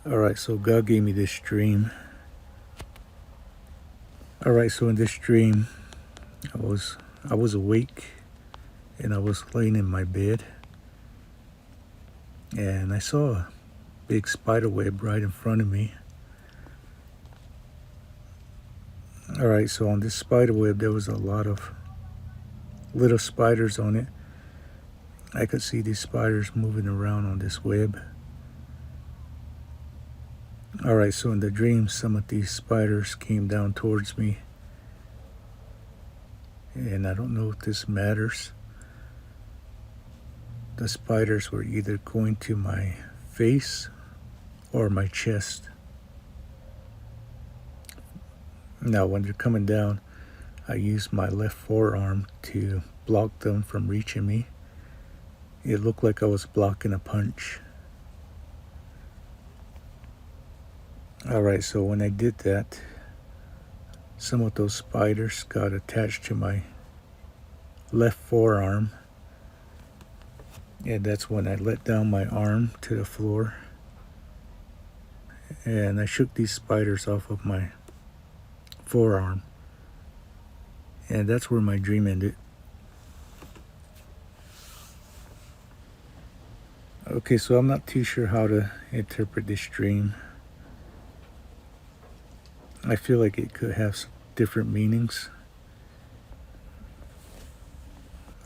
Alright, so God gave me this dream. Alright, so in this dream, I was awake and I was laying in my bed and I saw a big spider web right in front of me. Alright, so on this spider web there was a lot of little spiders on it. I could see these spiders moving around on this web. Alright, so in the dream some of these spiders came down towards me. And I don't know if this matters. The spiders were either going to my face or my chest. Now when they're coming down, I used my left forearm to block them from reaching me. It looked like I was blocking a punch. Alright, so when I did that, some of those spiders got attached to my left forearm. And that's when I let down my arm to the floor. And I shook these spiders off of my forearm. And that's where my dream ended. Okay, so I'm not too sure how to interpret this dream. I feel like it could have some different meanings.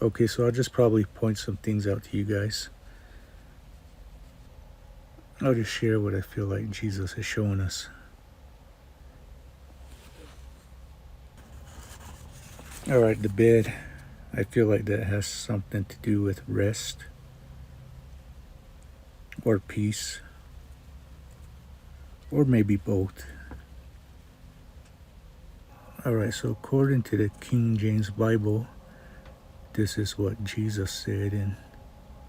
Okay, so I'll just probably point some things out to you guys. I'll just share what I feel like Jesus is showing us. Alright, the bed. I feel like that has something to do with rest or peace, or maybe both. Alright, so according to the King James Bible, this is what Jesus said in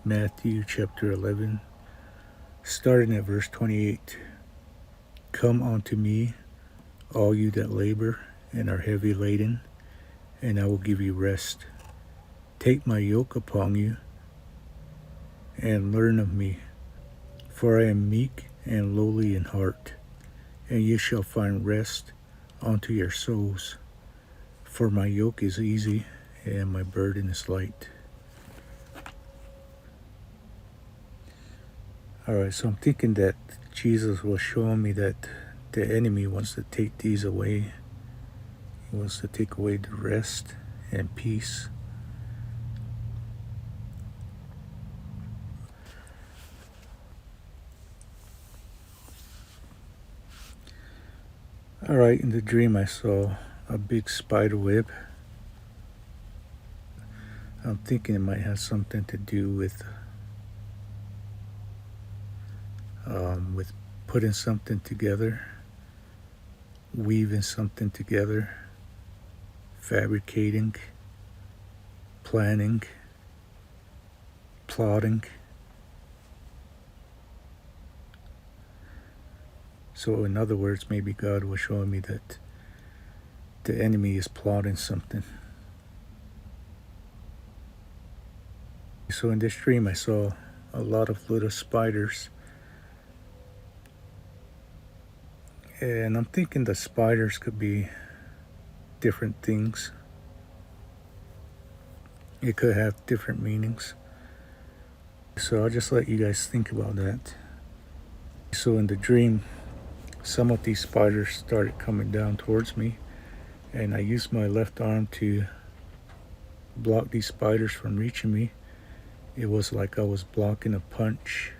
Matthew chapter 11, starting at verse 28. Come unto me, all you that labor and are heavy laden, and I will give you rest. Take my yoke upon you and learn of me, for I am meek and lowly in heart, and you shall find rest unto your souls. For my yoke is easy and my burden is light. Alright, so I'm thinking that Jesus was showing me that the enemy wants to take these away. He wants to take away the rest and peace. Alright, in the dream I saw a big spider web. I'm thinking it might have something to do with putting something together, weaving something together, fabricating, planning, plotting. So in other words, maybe God was showing me that the enemy is plotting something. So in this dream I saw a lot of little spiders. And I'm thinking the spiders could be different things. It could have different meanings. So I'll just let you guys think about that. So in the dream, some of these spiders started coming down towards me, and I used my left arm to block these spiders from reaching me. It was like I was blocking a punch.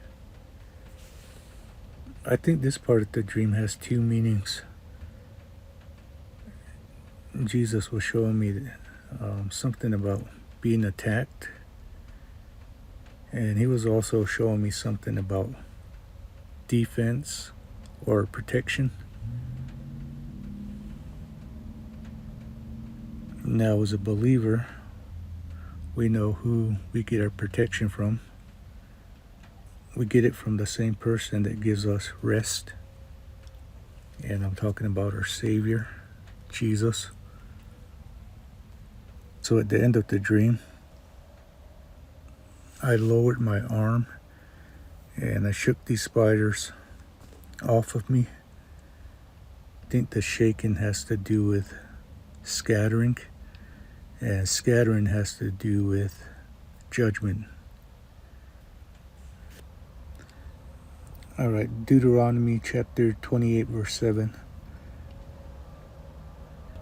I think this part of the dream has two meanings. Jesus was showing me something about being attacked, and he was also showing me something about defense or protection. Now, as a believer, we know who we get our protection from. We get it from the same person that gives us rest. And I'm talking about our Savior, Jesus. So at the end of the dream, I lowered my arm and I shook these spiders off of me. I think the shaking has to do with scattering, and scattering has to do with judgment. All right, Deuteronomy chapter 28, verse 7.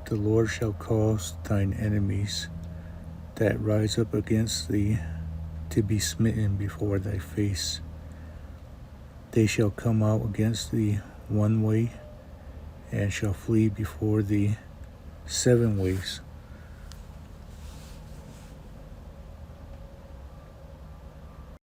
The Lord shall cause thine enemies that rise up against thee to be smitten before thy face. They shall come out against thee one way, and shall flee before thee 7 ways.